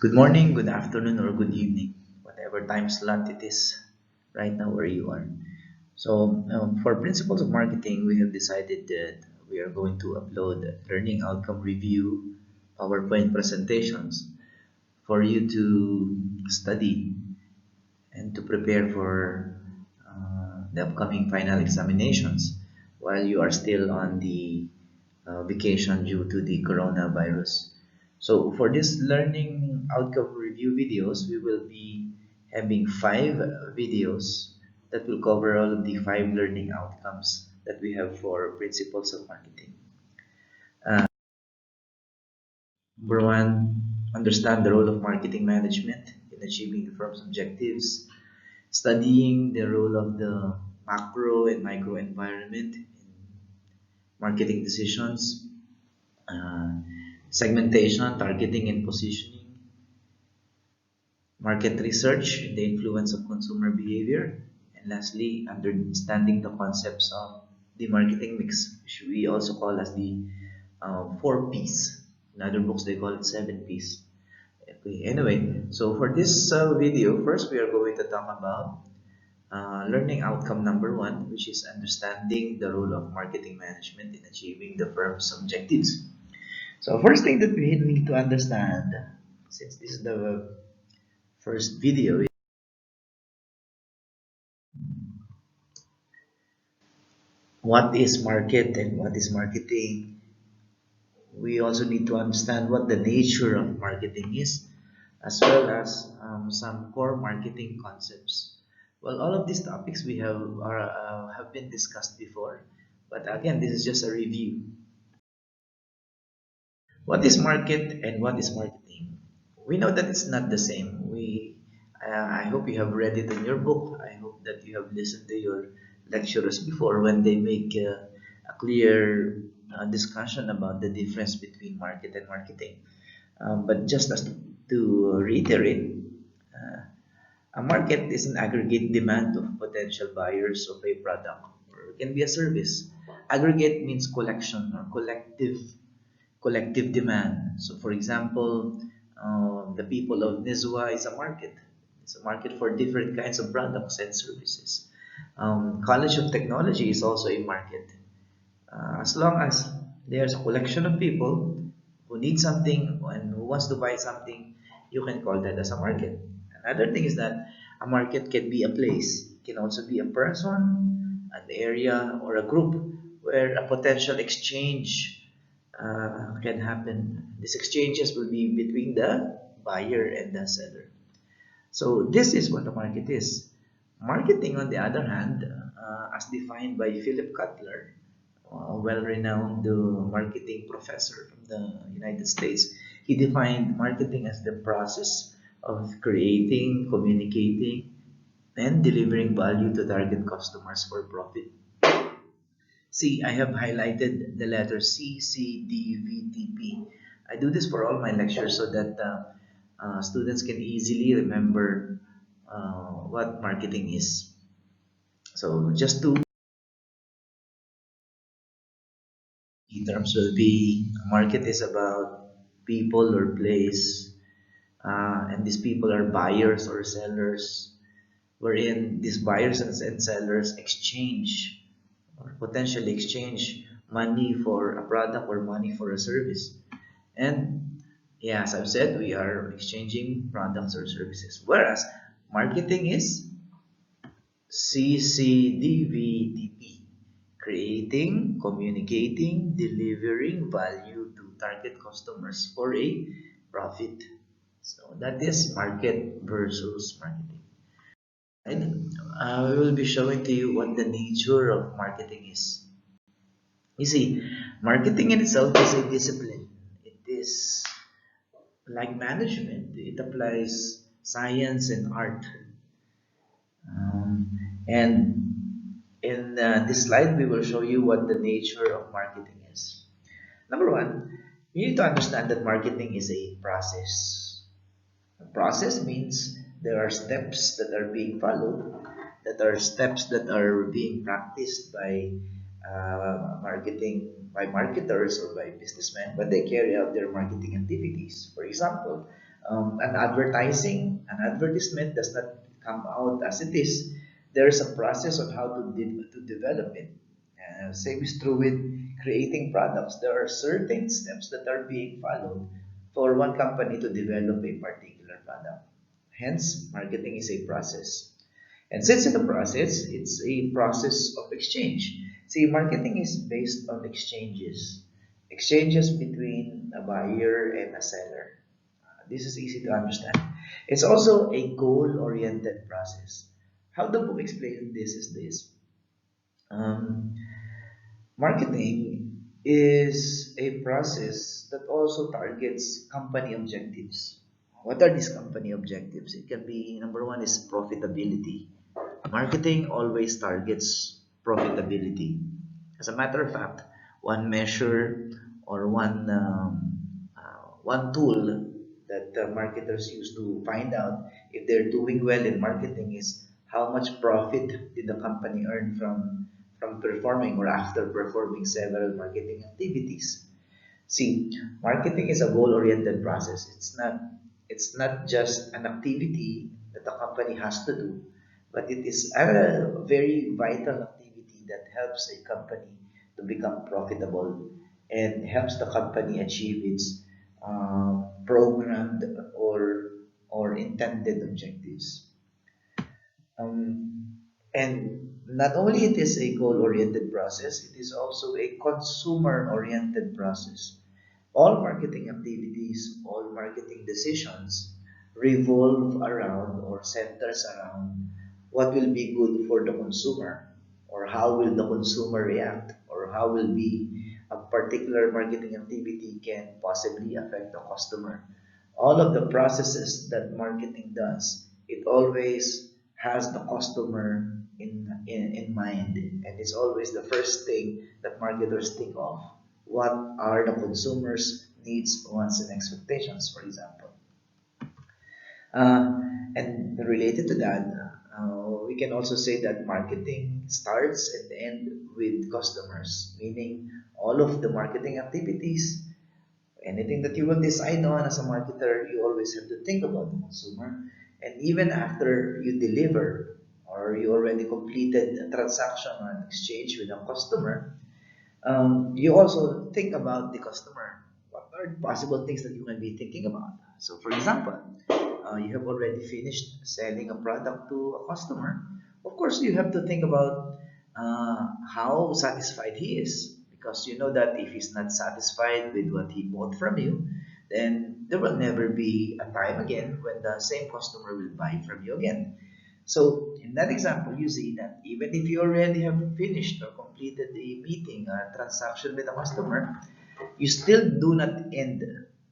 Good morning, good afternoon, or good evening, whatever time slot it is right now where you are. For principles of marketing, we have decided that we are going to upload learning outcome review PowerPoint presentations for you to study and to prepare for the upcoming final examinations while you are still on the vacation due to the coronavirus. So for this learning outcome review videos, we will be having five videos that will cover all of the five learning outcomes that we have for principles of marketing. Number one, understand the role of marketing management in achieving the firm's objectives. Studying the role of the macro and micro environment in marketing decisions. Uh, Segmentation, targeting, and positioning. Market research, the influence of consumer behavior. And lastly, understanding the concepts of the marketing mix, which we also call as the four P's. In other books, they call it seven P's. Okay, anyway, so for this video, first we are going to talk about learning outcome number one, which is understanding the role of marketing management in achieving the firm's objectives. So first thing that we need to understand, since this is the first video, what is market and what is marketing. We also need to understand what the nature of marketing is, as well as some core marketing concepts. Well, all of these topics we have been discussed before, but again, this is just a review. What is market and what is marketing? We know that it's not the same. I hope you have read it in your book. I hope that you have listened to your lecturers before when they make a clear discussion about the difference between market and marketing. But just as to reiterate, uh, a market is an aggregate demand of potential buyers of a product or it can be a service. Aggregate means collection or collective demand. So, for example, the people of Nizwa is a market. It's a market for different kinds of products and services. College of Technology is also a market. As long as there's a collection of people who need something and who wants to buy something, you can call that as a market. Another thing is that a market can be a place, it can also be a person, an area, or a group where a potential exchange can happen. These exchanges will be between the buyer and the seller. So this is what a market is. Marketing, on the other hand, as defined by Philip Kotler, a well-renowned marketing professor from the United States, he defined marketing as the process of creating, communicating, and delivering value to target customers for profit. See, I have highlighted the letter C, C, D, V, T, P. I do this for all my lectures so that students can easily remember what marketing is. So just two key terms will be market is about people or place, and these people are buyers or sellers, wherein these buyers and sellers exchange or potentially exchange money for a product or money for a service. And yeah, as I've said, we are exchanging products or services. Whereas marketing is CCDVDP, creating, communicating, delivering value to target customers for a profit. So that is market versus marketing. And we will be showing to you what the nature of marketing is. You see, marketing in itself is a discipline. It is like management. It applies science and art. Um, and in this slide, we will show you what the nature of marketing is. Number one, you need to understand that marketing is a process. A process means there are steps that are being followed, that are steps that are being practiced by marketers or by businessmen when they carry out their marketing activities. For example, An advertisement does not come out as it is. There's a process on how to develop it. Same is true with creating products. There are certain steps that are being followed for one company to develop a particular product. Hence, marketing is a process. And since it's a process, it's a process of exchange. See, marketing is based on exchanges. Exchanges between a buyer and a seller. This is easy to understand. It's also a goal-oriented process. How the book explains this is this. Um, Marketing is a process that also targets company objectives. What are these company objectives? It can be number one is profitability. Marketing always targets profitability. As a matter of fact, one measure or one tool that marketers use to find out if they're doing well in marketing is how much profit did the company earn from performing or after performing several marketing activities. See, marketing is a goal-oriented process. It's not just an activity that the company has to do, but it is a very vital activity that helps a company to become profitable and helps the company achieve its programmed or intended objectives. Um, and not only it is a goal-oriented process, it is also a consumer-oriented process. All marketing activities, all marketing decisions revolve around or centers around what will be good for the consumer or how will the consumer react or how will be a particular marketing activity can possibly affect the customer. All of the processes that marketing does, it always has the customer in mind, and it's always the first thing that marketers think of. What are the consumers' needs, wants, and expectations, for example? Uh, and related to that, we can also say that marketing starts and ends with customers, meaning all of the marketing activities, anything that you will decide on as a marketer, you always have to think about the consumer. And even after you deliver or you already completed a transaction or an exchange with a customer, you also think about the customer. What are the possible things that you can be thinking about? So, for example, you have already finished selling a product to a customer. Of course, you have to think about how satisfied he is, because you know that if he's not satisfied with what he bought from you, then there will never be a time again when the same customer will buy from you again. So in that example, you see that even if you already have finished or completed a meeting, a transaction with a customer, you still do not end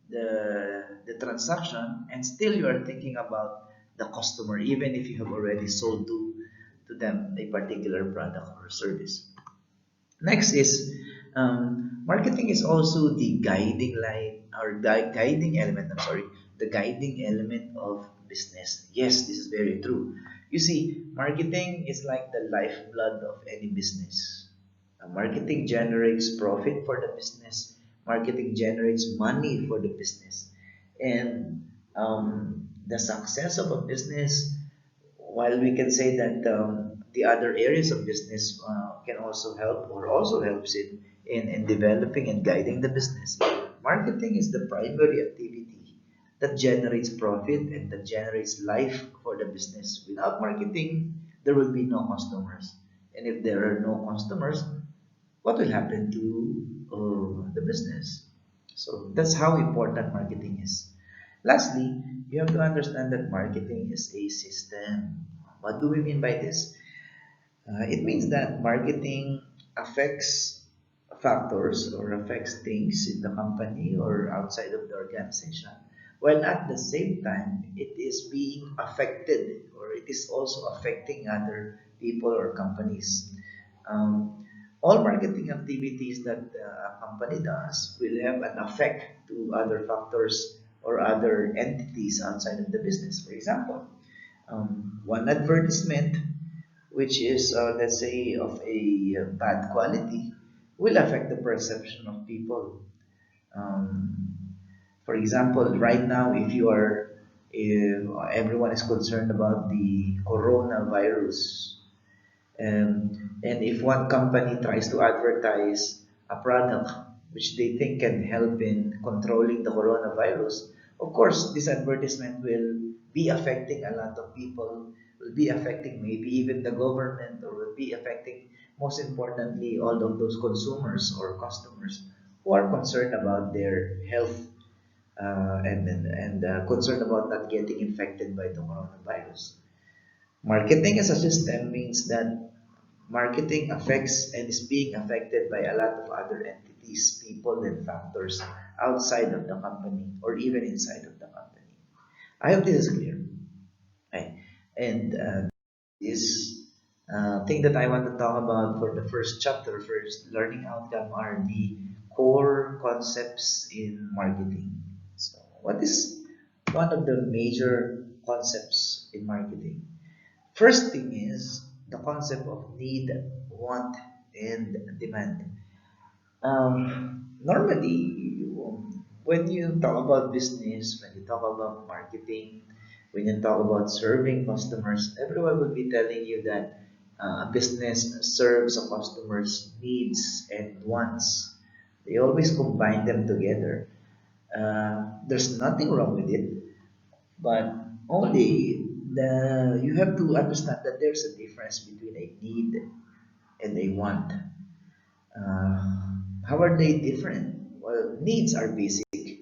the transaction and still you are thinking about the customer, even if you have already sold to them a particular product or service. Next is marketing is also the guiding line or guiding element. I'm sorry, the guiding element of business. Yes, this is very true. You see, marketing is like the lifeblood of any business. Marketing generates profit for the business. Marketing generates money for the business, and the success of a business, while we can say that the other areas of business can also help or also helps in developing and guiding the business, marketing is the primary activity that generates profit and that generates life for the business. Without marketing, there will be no customers. And if there are no customers, what will happen to the business? So that's how important marketing is. Lastly, you have to understand that marketing is a system. What do we mean by this? It means that marketing affects factors or affects things in the company or outside of the organization, while at the same time it is being affected or it is also affecting other people or companies. Um, all marketing activities that a company does will have an effect to other factors or other entities outside of the business. For example, one advertisement which is, let's say, of a bad quality, will affect the perception of people. Um, For example, right now, if everyone is concerned about the coronavirus, and if one company tries to advertise a product which they think can help in controlling the coronavirus, of course, this advertisement will be affecting a lot of people, will be affecting maybe even the government, or will be affecting, most importantly, all of those consumers or customers who are concerned about their health, and concerned about not getting infected by the coronavirus. Marketing as a system means that marketing affects and is being affected by a lot of other entities, people, and factors outside of the company or even inside of the company. I hope this is clear. Right. And this thing that I want to talk about for the first chapter, first learning outcome, are the core concepts in marketing. So, what is one of the major concepts in marketing? First thing is the concept of need, want, and demand. Normally, when you talk about business, when you talk about marketing, when you talk about serving customers, everyone will be telling you that a business serves a customer's needs and wants. They always combine them together. There's nothing wrong with it, but only you have to understand that there's a difference between a need and a want. How are they different? Well, needs are basic,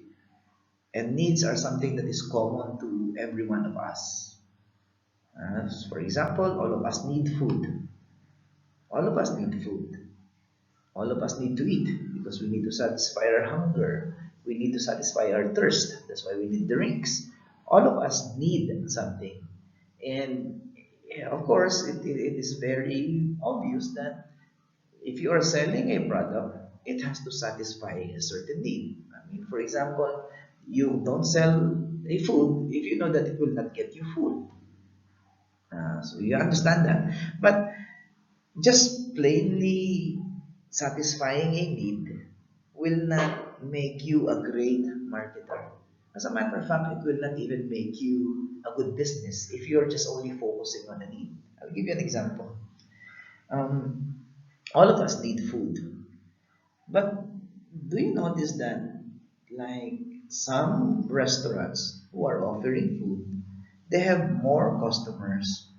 and needs are something that is common to every one of us. For example, all of us need food. All of us need food. All of us need to eat because we need to satisfy our hunger. We need to satisfy our thirst. That's why we need drinks. All of us need something. And yeah, of course, it is very obvious that if you are selling a product, it has to satisfy a certain need. I mean, for example, you don't sell a food if you know that it will not get you full. So you understand that. But just plainly satisfying a need will not make you a great marketer. As a matter of fact, it will not even make you a good business if you're just only focusing on a need. I'll give you an example. Um, all of us need food, but do you notice that, like, some restaurants who are offering food, they have more customers,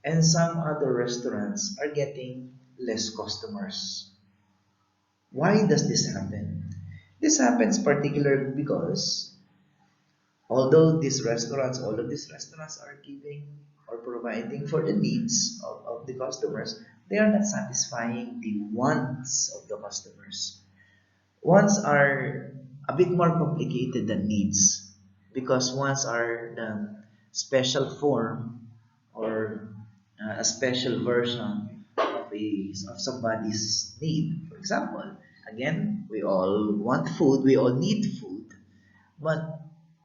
and some other restaurants are getting less customers? Why does this happen? This happens particularly because all of these restaurants are giving or providing for the needs of the customers, they are not satisfying the wants of the customers. Wants are a bit more complicated than needs because wants are the special form or a special version of somebody's need. For example, again, we all want food, we all need food, but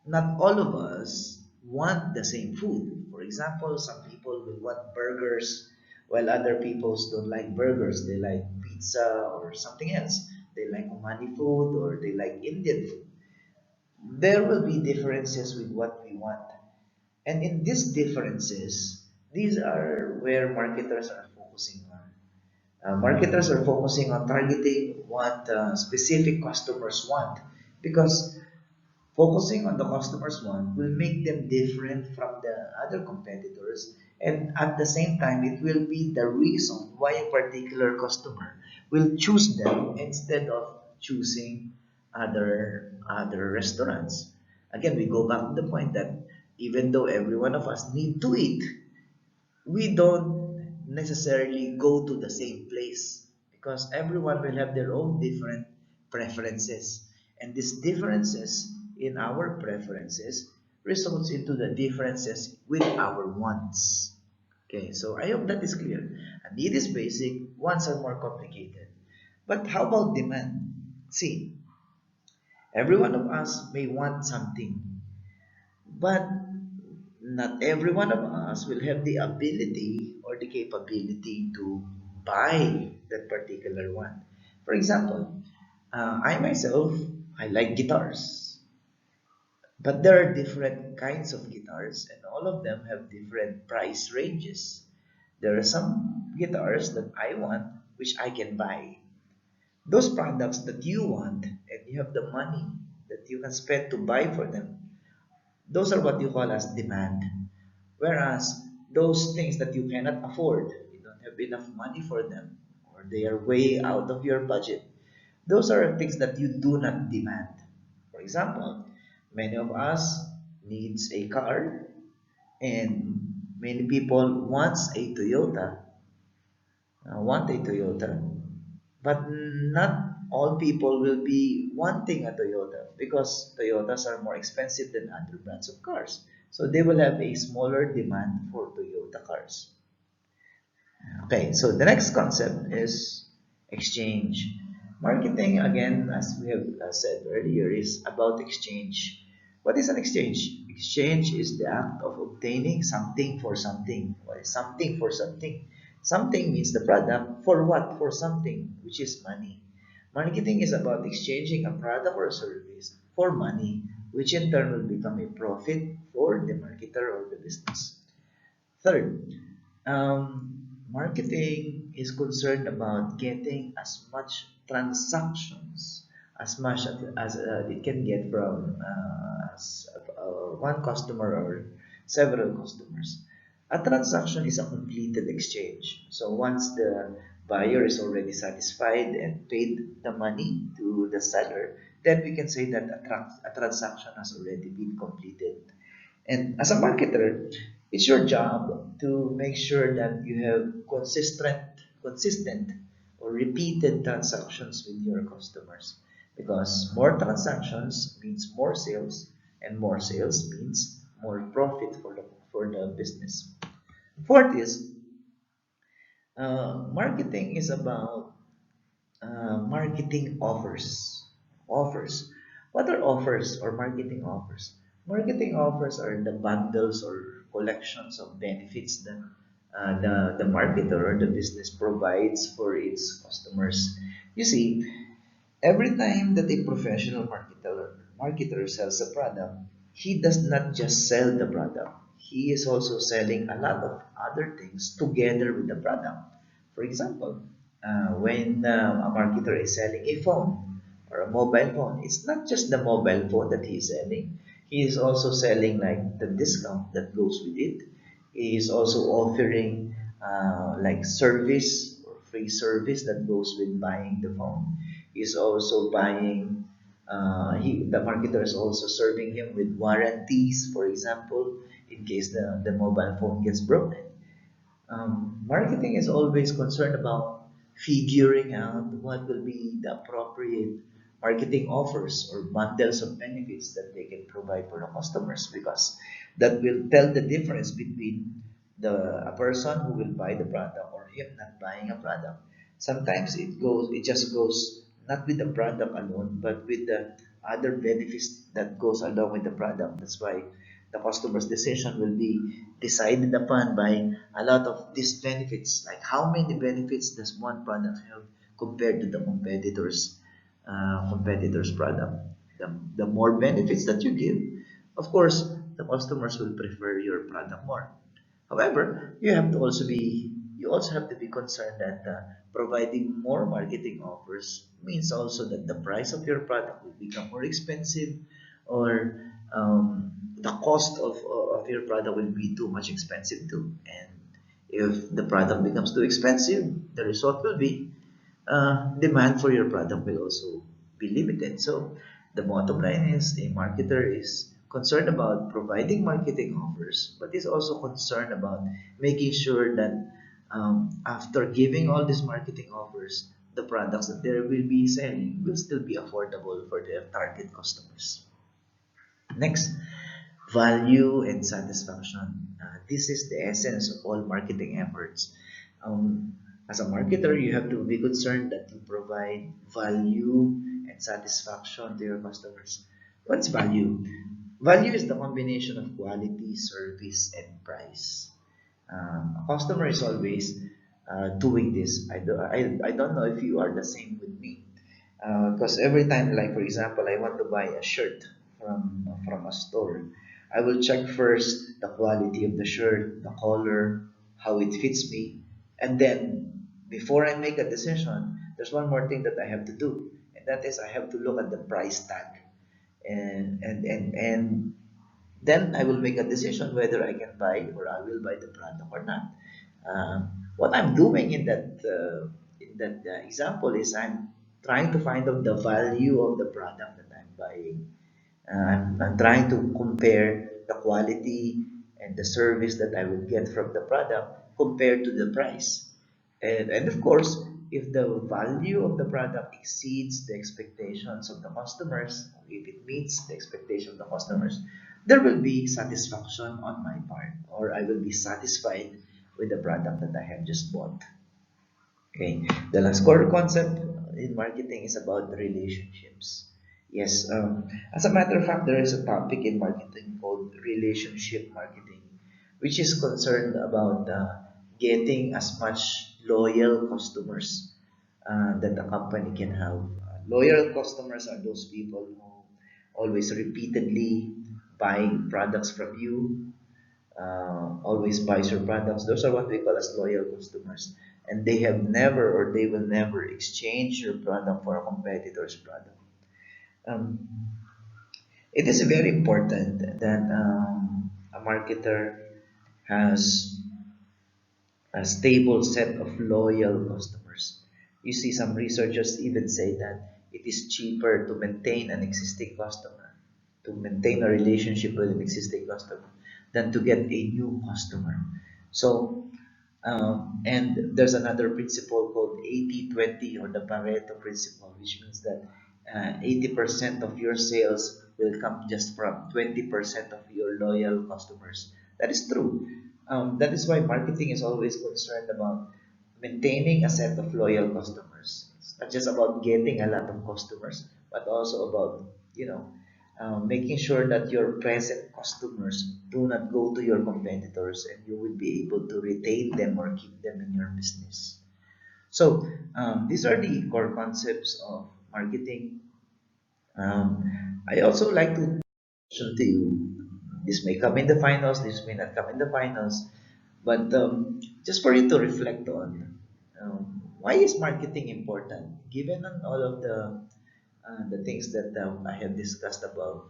not all of us want the same food. For example, some people will want burgers, while other people don't like burgers. They like pizza or something else. They like Omani food or they like Indian food. There will be differences with what we want. And in these differences, these are where marketers are focusing on. Marketers are focusing on targeting what specific customers want because focusing on the customers want will make them different from the other competitors, and at the same time, it will be the reason why a particular customer will choose them instead of choosing other restaurants. Again, we go back to the point that even though every one of us need to eat, we don't necessarily go to the same place because everyone will have their own different preferences, and these differences in our preferences results into the differences with our wants. Okay, so I hope that is clear. A need is basic, wants are more complicated. But how about demand? See, every one of us may want something, but not every one of us will have the ability or the capability to buy that particular one. For example, I myself, I like guitars. But there are different kinds of guitars, and all of them have different price ranges. There are some guitars that I want, which I can buy. Those products that you want, and you have the money that you can spend to buy for them, those are what you call as demand. Whereas those things that you cannot afford, you don't have enough money for them, or they are way out of your budget, those are things that you do not demand. For example, many of us needs a car, and many people want a Toyota, but not all people will be wanting a Toyota because Toyotas are more expensive than other brands of cars. So they will have a smaller demand for Toyota cars. Okay, so the next concept is exchange. Marketing, again, as we have said earlier, is about exchange. What is an exchange? Exchange is the act of obtaining something for something. What is something for something? Something means the product for what? For something, which is money. Marketing is about exchanging a product or service for money, which in turn will become a profit for the marketer or the business. Third, marketing is concerned about getting as much transactions as much as it can get from one customer or several customers. A transaction is a completed exchange. So once the buyer is already satisfied and paid the money to the seller, then we can say that a transaction has already been completed. And as a marketer, it's your job to make sure that you have consistent or repeated transactions with your customers. Because more transactions means more sales, and more sales means more profit for the business. Fourth is marketing is about marketing offers. Offers. What are offers or marketing offers? Marketing offers are the bundles or collections of benefits that the marketer or the business provides for its customers. You see, every time that a professional marketer sells a product, he does not just sell the product. He is also selling a lot of other things together with the product. For example, when a marketer is selling a phone or a mobile phone, it's not just the mobile phone that he's selling. He is also selling like the discount that goes with it. He is also offering like service or free service that goes with buying the phone. He's also buying. The marketer is also serving him with warranties, for example, in case the mobile phone gets broken. Marketing is always concerned about figuring out what will be the appropriate marketing offers or bundles of benefits that they can provide for the customers because that will tell the difference between a person who will buy the product or him not buying a product. Sometimes it just goes not with the product alone, but with the other benefits that goes along with the product. That's why the customer's decision will be decided upon by a lot of these benefits. Like how many benefits does one product have compared to the competitor's product? The more benefits that you give, of course, the customers will prefer your product more. However, you also have to be concerned that providing more marketing offers means also that the price of your product will become more expensive, or the cost of your product will be too much expensive too. And if the product becomes too expensive, the result will be demand for your product will also be limited. So the bottom line is a marketer is concerned about providing marketing offers, but is also concerned about making sure that after giving all these marketing offers, the products that they will be selling will still be affordable for their target customers. Next, value and satisfaction. This is the essence of all marketing efforts. As a marketer, you have to be concerned that you provide value and satisfaction to your customers. What's value? Value is the combination of quality, service, and price. A customer is always doing this. I don't know if you are the same with me. Because every time, like for example, I want to buy a shirt from a store, I will check first the quality of the shirt, the color, how it fits me, and then before I make a decision, there's one more thing that I have to do, and that is I have to look at the price tag, and then I will make a decision whether I can buy or I will buy the product or not. What I'm doing in that example is I'm trying to find out the value of the product that I'm buying. I'm trying to compare the quality and the service that I will get from the product compared to the price. And of course, if the value of the product exceeds the expectations of the customers, if it meets the expectation of the customers, there will be satisfaction on my part, or I will be satisfied with the product that I have just bought. Okay, the last core concept in marketing is about relationships. Yes, as a matter of fact, there is a topic in marketing called relationship marketing, which is concerned about getting as much loyal customers that a company can have. Loyal customers are those people who always repeatedly buy products from you, always buys your products. Those are what we call as loyal customers. And they have never or they will never exchange your product for a competitor's product. Um, it is very important that a marketer has a stable set of loyal customers. You see, some researchers even say that it is cheaper to maintain an existing customer, to maintain a relationship with an existing customer, than to get a new customer. So, and there's another principle called 80-20 or the Pareto principle, which means that 80% of your sales will come just from 20% of your loyal customers. That is true. That is why marketing is always concerned about maintaining a set of loyal customers. It's not just about getting a lot of customers, but also about, making sure that your present customers do not go to your competitors and you will be able to retain them or keep them in your business. So, these are the core concepts of marketing. I also like to mention to you, this may come in the finals, this may not come in the finals, but just for you to reflect on, why is marketing important? Given on all of the things that I have discussed above,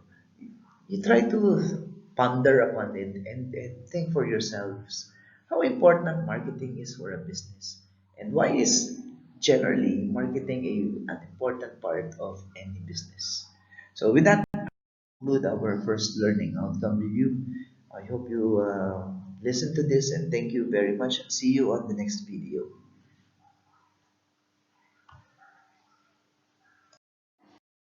you try to ponder upon it and think for yourselves how important marketing is for a business, and why is generally marketing an important part of any business. So with that, conclude our first learning outcome review. I hope you listen to this, and thank you very much. See you on the next video.